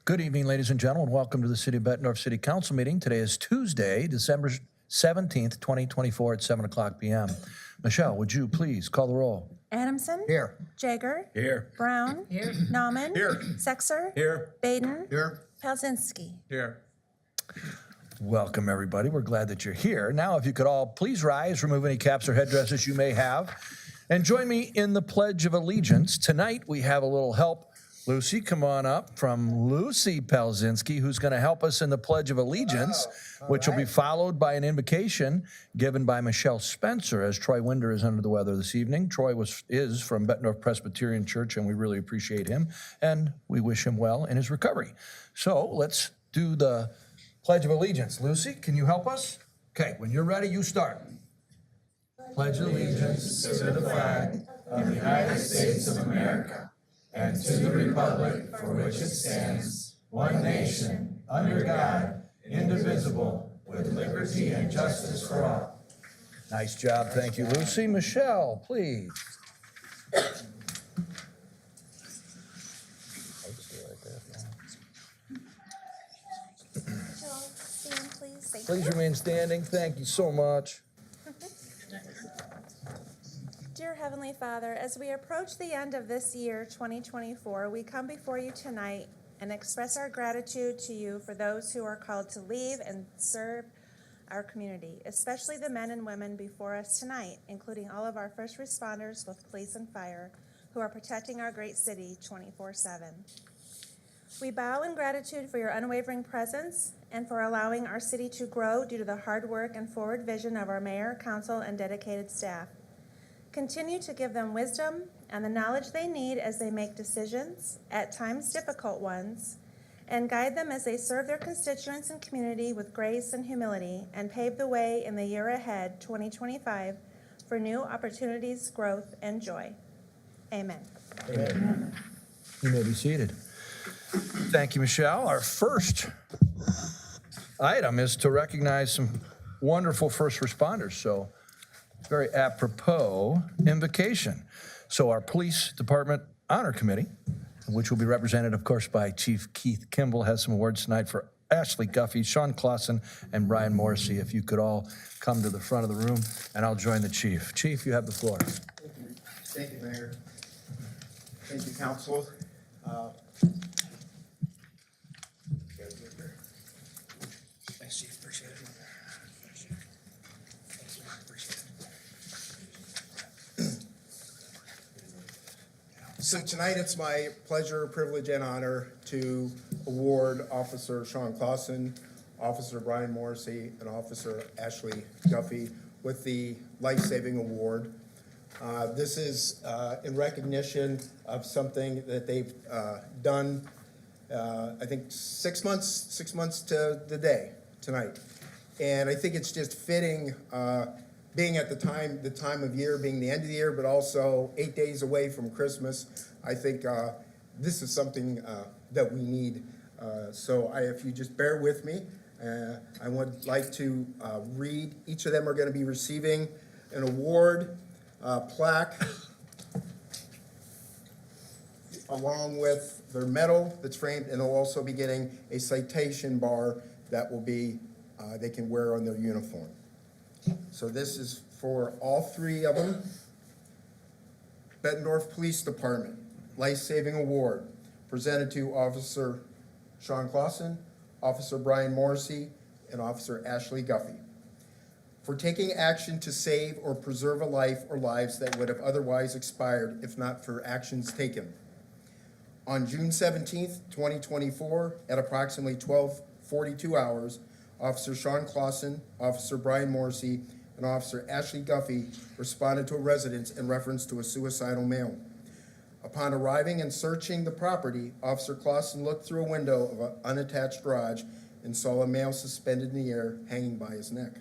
Good evening, ladies and gentlemen. Welcome to the City of Bettendorf City Council meeting. Today is Tuesday, December 17th, 2024 at 7 o'clock p.m. Michelle, would you please call the roll? Adamson. Here. Jager. Here. Brown. Here. Nauman. Here. Sexer. Here. Baden. Here. Palczynski. Here. Welcome, everybody. We're glad that you're here. Now, if you could all please rise, remove any caps or headdresses you may have, and join me in the Pledge of Allegiance. Tonight, we have a little help. Lucy, come on up, from Lucy Palczynski, who's going to help us in the Pledge of Allegiance, which will be followed by an invocation given by Michelle Spencer, as Troy Winder is under the weather this evening. Troy is from Bettendorf Presbyterian Church, and we really appreciate him, and we wish him well in his recovery. So let's do the Pledge of Allegiance. Lucy, can you help us? Okay, when you're ready, you start. Pledge allegiance to the flag of the United States of America and to the republic for which it stands, one nation, under God, indivisible, with liberty and justice for all. Nice job. Thank you, Lucy. Michelle, please. Stand, please. Thank Please you. remain standing. Thank you so much. Dear Heavenly Father, as we approach the end of this year, 2024, we come before you tonight and express our gratitude to you for those who are called to leave and serve our community, especially the men and women before us tonight, including all of our first responders with police and fire who are protecting our great city 24/7. We bow in gratitude for your unwavering presence and for allowing our city to grow due to the hard work and forward vision of our mayor, council, and dedicated staff. Continue to give them wisdom and the knowledge they need as they make decisions, at times difficult ones, and guide them as they serve their constituents and community with grace and humility, and pave the way in the year ahead, 2025, for new opportunities, growth, and joy. Amen. Amen. You may be seated. Thank you, Michelle. Our first item is to recognize some wonderful first responders. So, very apropos invocation. So our Police Department Honor Committee, which will be represented, of course, by Chief Keith Kimball, has some awards tonight for Ashley Guffey, Sean Clausen, and Brian Morrissey. If you could all come to the front of the room, and I'll join the Chief. Chief, you have the floor. Thank you, Mayor. Thank you, Council. Thanks, Chief. Appreciate it. So tonight it's my pleasure, privilege, and honor to award Officer Sean Clausen, Officer Brian Morrissey, and Officer Ashley Guffey with the Life-Saving Award. This is in recognition of something that they've done, I think 6 months to the day tonight. And I think it's just fitting, being at the time of year, being the end of the year, but also 8 days away from Christmas. I think this is something that we need. So if you just bear with me, I would like to read. Each of them are going to be receiving an award, plaque, along with their medal that's framed, and they'll also be getting a citation bar that will be, they can wear on their uniform. So this is for all three of them. Bettendorf Police Department, Life-Saving Award, presented to Officer Sean Clausen, Officer Brian Morrissey, and Officer Ashley Guffey, for taking action to save or preserve a life or lives that would have otherwise expired if not for actions taken. On June 17th, 2024, at approximately 12:42 hours, Officer Sean Clausen, Officer Brian Morrissey, and Officer Ashley Guffey responded to a residence in reference to a suicidal male. Upon arriving and searching the property, Officer Clausen looked through a window of an unattached garage and saw a male suspended in the air, hanging by his neck.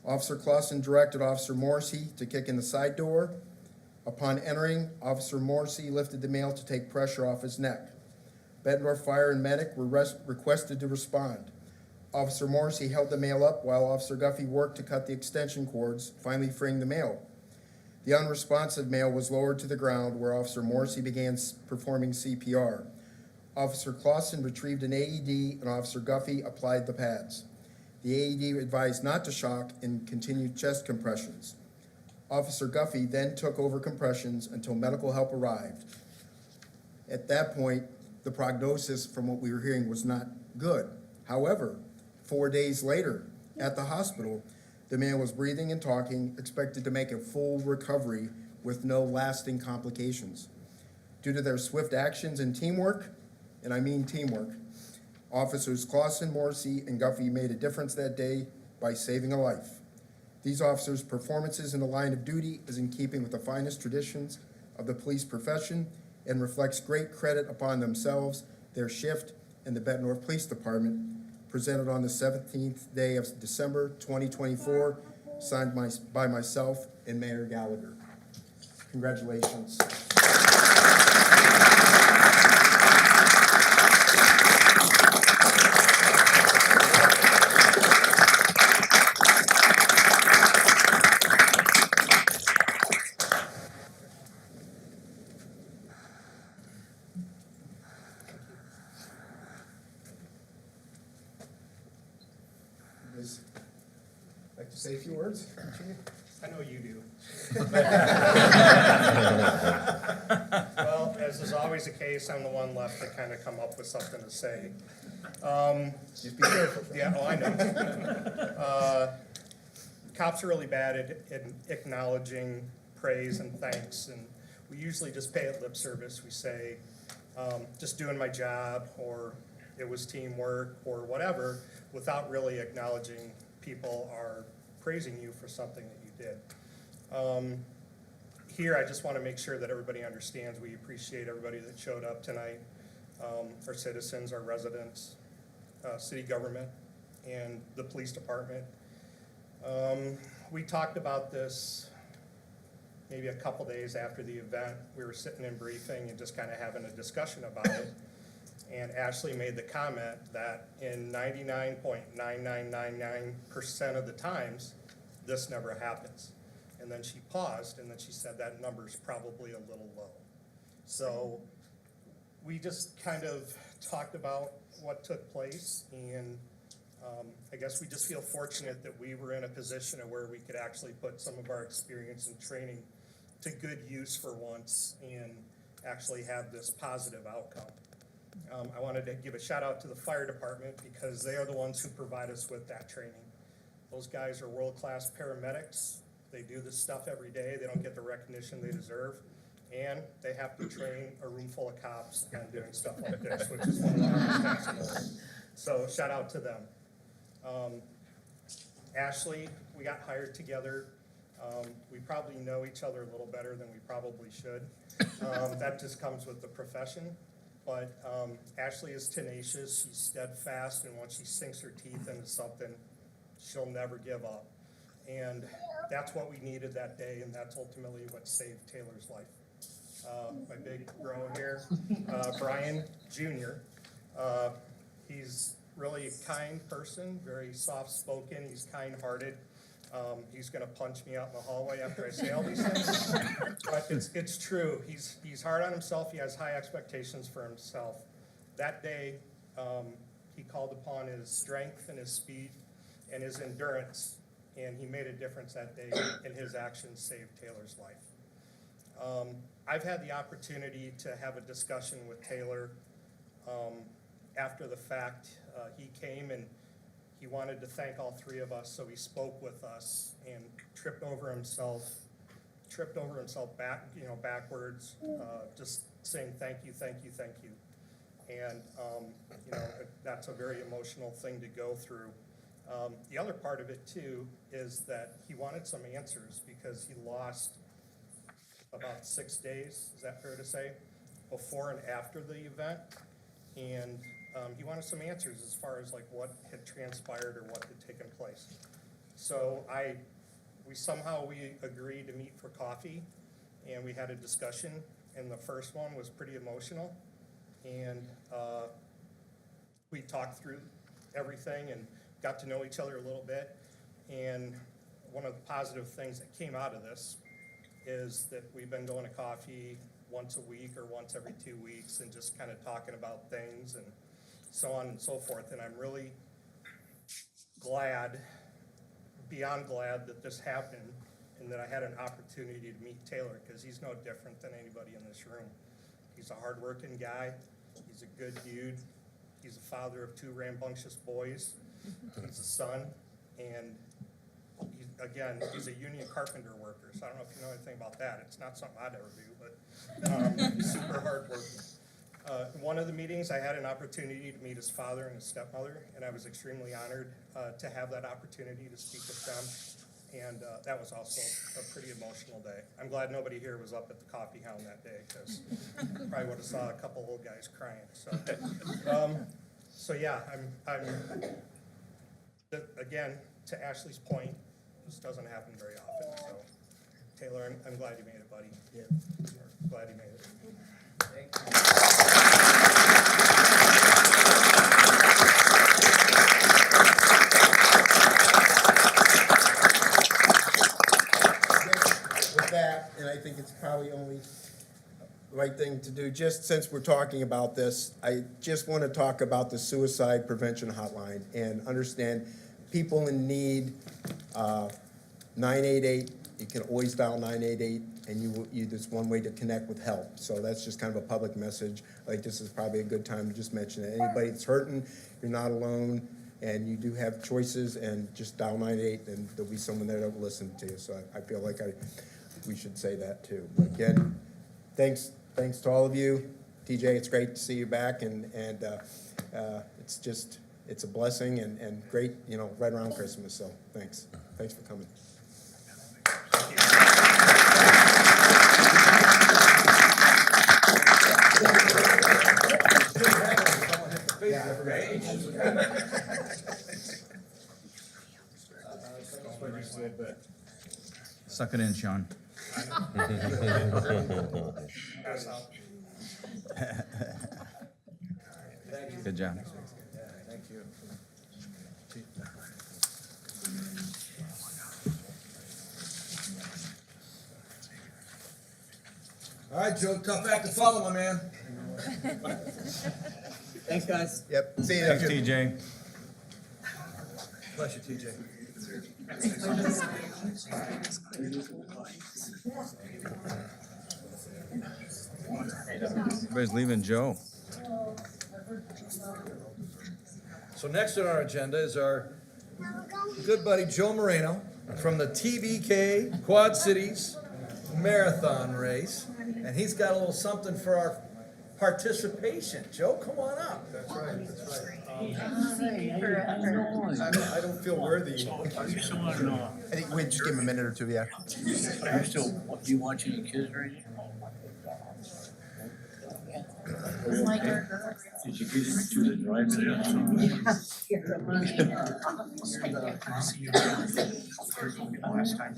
Officer Clausen directed Officer Morrissey to kick in the side door. Upon entering, Officer Morrissey lifted the male to take pressure off his neck. Bettendorf Fire and Medic were requested to respond. Officer Morrissey held the male up while Officer Guffey worked to cut the extension cords, finally freeing the male. The unresponsive male was lowered to the ground, where Officer Morrissey began performing CPR. Officer Clausen retrieved an AED and Officer Guffey applied the pads. The AED advised not to shock and continued chest compressions. Officer Guffey then took over compressions until medical help arrived. At that point, the prognosis from what we were hearing was not good. However, 4 days later at the hospital, the man was breathing and talking, expected to make a full recovery with no lasting complications. Due to their swift actions and teamwork, and I mean teamwork, Officers Clausen, Morrissey, and Guffey made a difference that day by saving a life. These officers' performances in the line of duty is in keeping with the finest traditions of the police profession and reflects great credit upon themselves, their shift, and the Bettendorf Police Department, presented on the 17th day of December 2024, signed by myself and Mayor Gallagher. Congratulations. Like to say a few words? I know you do. Well, as is always the case, I'm the one left to kind of come up with something to say. Just be careful. Yeah, oh, I know. Cops are really bad at acknowledging praise and thanks, and we usually just pay it lip service. We say, just doing my job, or it was teamwork, or whatever, without really acknowledging people are praising you for something that you did. Here, I just want to make sure that everybody understands we appreciate everybody that showed up tonight, our citizens, our residents, city government, and the police department. We talked about this maybe a couple days after the event. We were sitting in briefing and just kind of having a discussion about it. And Ashley made the comment that in 99.9999% of the times, this never happens. And then she paused, and then she said that number's probably a little low. So we just kind of talked about what took place, and I guess we just feel fortunate that we were in a position of where we could actually put some of our experience and training to good use for once and actually have this positive outcome. I wanted to give a shout out to the fire department because they are the ones who provide us with that training. Those guys are world-class paramedics. They do this stuff every day. They don't get the recognition they deserve. And they have to train a room full of cops on doing stuff like this, which is one of our responsibilities. So shout out to them. Ashley, we got hired together. We probably know each other a little better than we probably should. That just comes with the profession. But Ashley is tenacious, she's steadfast, and once she sinks her teeth into something, she'll never give up. And that's what we needed that day, and that's ultimately what saved Taylor's life. My big bro here, Brian Jr., he's really a kind person, very soft-spoken, he's kind-hearted. He's gonna punch me out in the hallway after I say all these things, but it's true. He's hard on himself. He has high expectations for himself. That day, he called upon his strength and his speed and his endurance, and he made a difference that day, and his actions saved Taylor's life. I've had the opportunity to have a discussion with Taylor after the fact. He came and he wanted to thank all three of us, so he spoke with us and tripped over himself backwards, just saying thank you, thank you, thank you. And that's a very emotional thing to go through. The other part of it too is that he wanted some answers because he lost about 6 days, is that fair to say, before and after the event. And he wanted some answers as far as like what had transpired or what had taken place. So we agreed to meet for coffee, and we had a discussion, and the first one was pretty emotional, and we talked through everything and got to know each other a little bit. And one of the positive things that came out of this is that we've been going to coffee once a week or once every 2 weeks and just kind of talking about things and so on and so forth. And I'm really glad, beyond glad, that this happened and that I had an opportunity to meet Taylor, because he's no different than anybody in this room. He's a hardworking guy. He's a good dude. He's a father of 2 rambunctious boys. He's a son, and he's a union carpenter worker, so I don't know if you know anything about that. It's not something I'd ever do, but he's super hard working. One of the meetings, I had an opportunity to meet his father and his stepmother, and I was extremely honored to have that opportunity to speak with them. And that was also a pretty emotional day. I'm glad nobody here was up at the coffee hound that day, because probably would have saw a couple old guys crying. So yeah, again, to Ashley's point, this doesn't happen very often. So Taylor, I'm glad you made it, buddy. Yeah. Glad you made it. With that, and I think it's probably only the right thing to do, just since we're talking about this, I just want to talk about the suicide prevention hotline and understand people in need, 988, you can always dial 988, and there's one way to connect with help. So that's just kind of a public message. Like, this is probably a good time to just mention it. Anybody that's hurting, you're not alone, and you do have choices, and just dial 988, and there'll be someone there that will listen to you. So I feel like we should say that too. But again, thanks to all of you. TJ, it's great to see you back, and it's a blessing and great, right around Christmas. So thanks for coming. Suck it in, Sean. Good job. Thank you. All right, Joe, tough act to follow, my man. Thanks, guys. Yep. See you Thanks, next year. TJ. Bless you, TJ. Everybody's leaving Joe. So next on our agenda is our good buddy Joe Moreno from the TBK Quad Cities Marathon Race. And he's got a little something for our participation. Joe, come on up. That's right. Forever. I don't feel worthy. I just want to know, I think we just give him a minute or two, yeah. are you still, do you watch any kids right now? Did you get into the drive-in? Last time.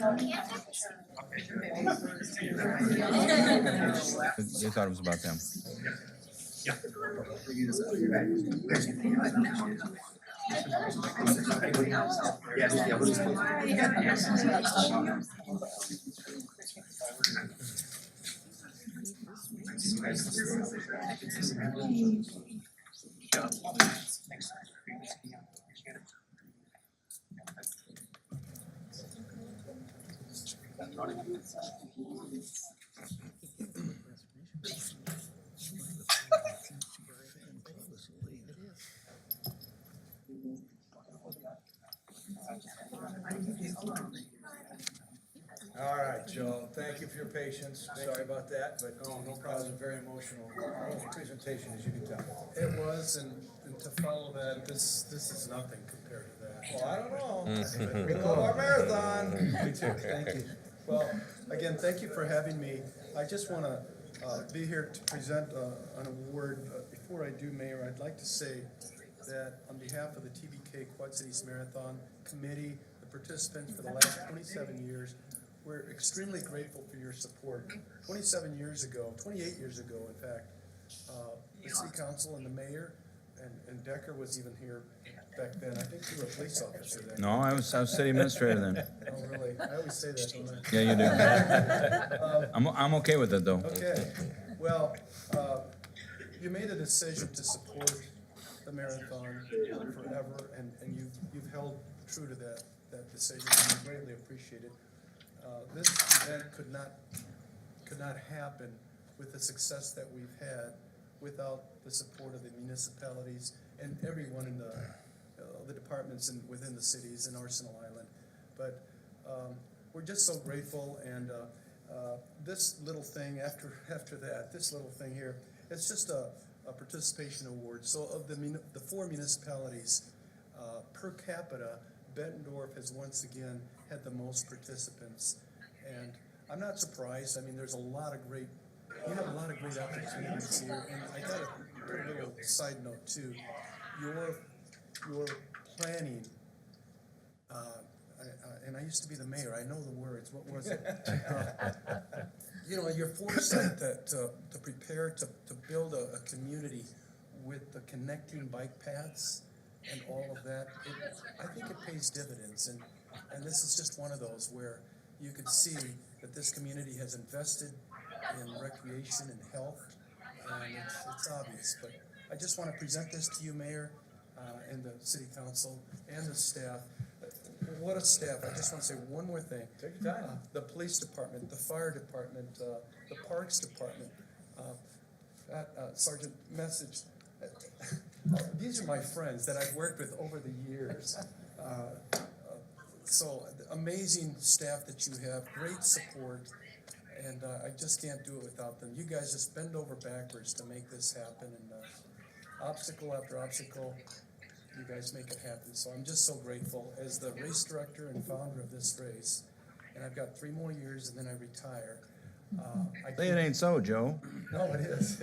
They thought it was about them. All right, Joe, thank you for your patience. Sorry about that, but no problem. It was a very emotional presentation, as you can tell. It was, and to follow that, this is nothing compared to that. Well, I don't know. We love our marathon. Me too, thank you. Well, again, thank you for having me. I just want to be here to present an award. Before I do, Mayor, I'd like to say that on behalf of the TBK Quad Cities Marathon Committee, the participants for the last 27 years, we're extremely grateful for your support. 28 years ago, in fact, the city council and the mayor, and Decker was even here back then. I think you were a police officer then. No, I was city administrator then. Oh, really? I always say that, don't I? Yeah, you do. I'm okay with it though. Okay. Well, you made a decision to support the marathon forever, and you've held true to that decision, and we greatly appreciate it. This event could not happen with the success that we've had without the support of the municipalities and everyone in the departments within the cities in Arsenal Island. But we're just so grateful, and this little thing after that, this little thing here, it's just a participation award. So of the 4 municipalities, per capita, Bettendorf has once again had the most participants. And I'm not surprised. I mean, you have a lot of great opportunities here. And I gotta put a little side note too. Your planning, and I used to be the mayor, I know the words, what was it? Your foresight to prepare to build a community with the connecting bike paths and all of that, I think it pays dividends. And this is just one of those where you could see that this community has invested in recreation and health, and it's obvious. But I just want to present this to you, Mayor, and the City Council and the staff. What a staff. I just want to say one more thing. Take your time. The police department, the fire department, the parks department, Sergeant Message. These are my friends that I've worked with over the years. So amazing staff that you have, great support, and I just can't do it without them. You guys just bend over backwards to make this happen, and obstacle after obstacle, you guys make it happen. So I'm just so grateful as the race director and founder of this race, and I've got 3 more years and then I retire. Say it ain't so, Joe. No, it is.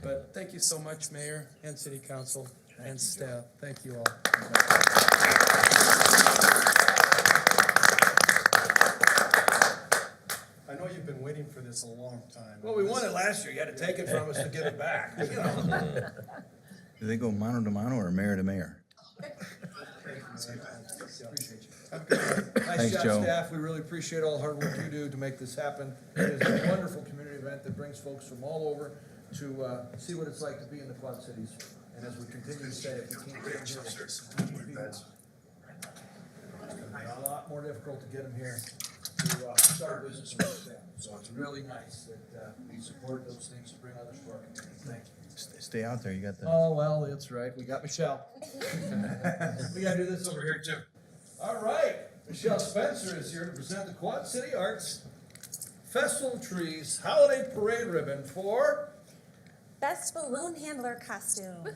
But thank you so much, Mayor and City Council and staff. Thank you all. I know you've been waiting for this a long time. Well, we won it last year. You had to take it from us to give it back. You know. Do they go mano to mano or mayor to mayor? Nice Thanks, job, Joe. staff. We really appreciate all the hard work you do to make this happen. It is a wonderful community event that brings folks from all over to see what it's like to be in the Quad Cities. And as we continue to say, if we can't get them here, it's a lot more difficult to get them here to start business and work them. So it's really nice that we support those things to bring others to our community. Thank you. Stay out there, you got the. Oh, well, that's right. We got Michelle. We gotta do this over here too. All right. Michelle Spencer is here to present the Quad City Arts Festival Trees Holiday Parade Ribbon for Best balloon handler costume. Yay!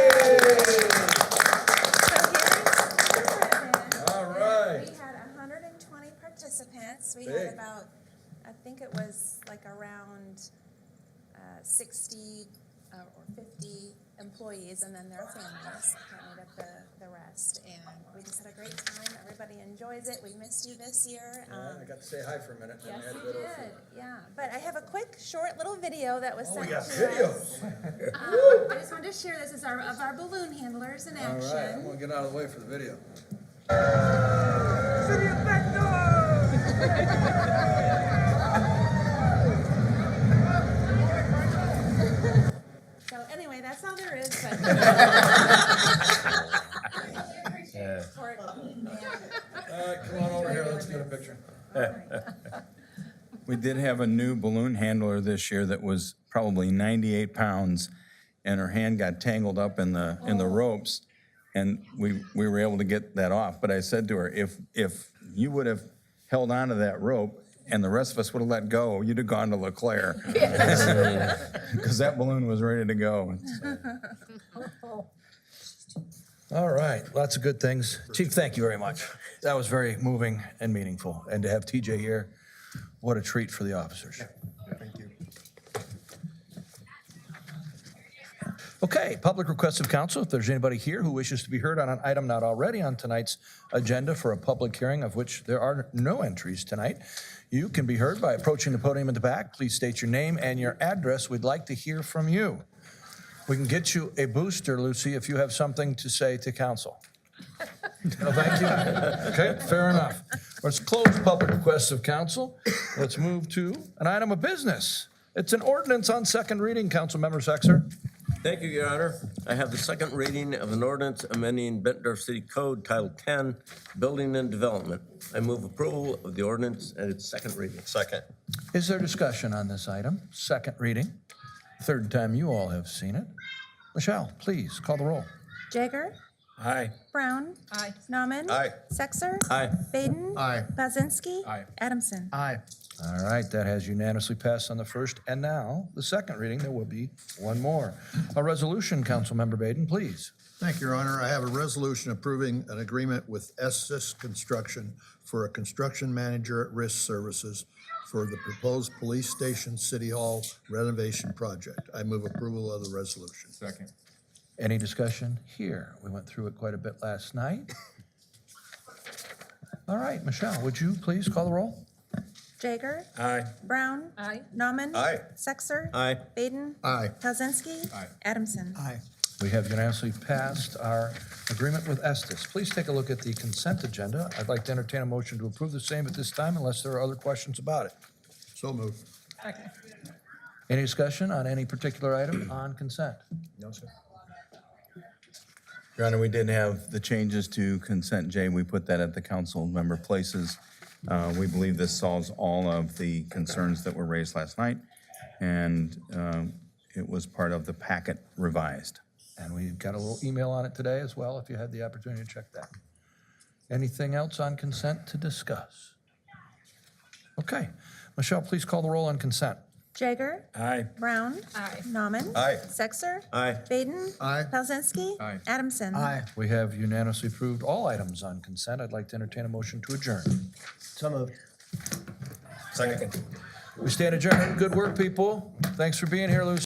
So here's the ribbon. All right. We had 120 participants. We Big. had about, I think it was like around 60 or 50 employees, and then their families that made up the rest. And we just had a great time. Everybody enjoys it. We missed you this year. I got to say hi for a minute. Yes, I had a you bit of- did. Yeah, but I have a quick, short little video that was Oh, sent we got to videos. us. I just wanted to share this as of our balloon handlers in All action. right, I'm gonna get out of the way for the video. So anyway, that's all there is. But Support and- All right, come on over here, let's get a picture. We did have a new balloon handler this year that was probably 98 pounds, and her hand got tangled up in the ropes, and we were able to get that off. But I said to her, if you would have held onto that rope and the rest of us would have let go, you'd have gone to LeClaire. Because that balloon was ready to go. All right, lots of good things. Chief, thank you very much. That was very moving and meaningful. And to have TJ here, what a treat for the officers. Thank you. Okay, public requests of council. If there's anybody here who wishes to be heard on an item not already on tonight's agenda for a public hearing, of which there are no entries tonight, you can be heard by approaching the podium in the back. Please state your name and your address. We'd like to hear from you. We can get you a booster, Lucy, if you have something to say to council. No, thank you. Okay, fair enough. Let's close public requests of council. Let's move to an item of business. It's an ordinance on second reading, Councilmember Sexer. Thank you, Your Honor. I have the second reading of an ordinance amending Bettendorf City Code Title 10, Building and Development. I move approval of the ordinance at its second reading. Second. Is there discussion on this item? Second reading. Third time you all have seen it. Michelle, please call the roll. Jaeger, Aye. Brown. Aye. Nauman. Aye. Sexer. Aye. Baden. Aye. Pazinski. Aye. Adamson. Aye. All right, that has unanimously passed on the first, and now the second reading. There will be one more. A resolution, Councilmember Baden, please. Thank you, Your Honor. I have a resolution approving an agreement with Estes Construction for a construction manager at risk services for the proposed police station City Hall renovation project. I move approval of the resolution. Second. Any discussion here? We went through it quite a bit last night. All right, Michelle, would you please call the roll? Jaeger, Aye. Brown. Aye. Nauman. Aye. Sexer. Aye. Baden. Aye. Pazinski. Aye. Adamson. Aye. We have unanimously passed our agreement with Estes. Please take a look at the consent agenda. I'd like to entertain a motion to approve the same at this time unless there are other questions about it. So moved. Second. Any discussion on any particular item on consent? No, sir. Your Honor, we did have the changes to consent J. We put that at the council member places. We believe this solves all of the concerns that were raised last night, and it was part of the packet revised. And we got a little email on it today as well, if you had the opportunity to check that. Anything else on consent to discuss? Okay. Michelle, please call the roll on consent. Jaeger, Aye. Brown. Aye. Nauman. Aye. Sexer. Aye. Baden. Aye. Pazinski. Aye. Adamson. Aye. We have unanimously approved all items on consent. I'd like to entertain a motion to adjourn. So moved. Second. We stand adjourned. Good work, people. Thanks for being here, Lucy.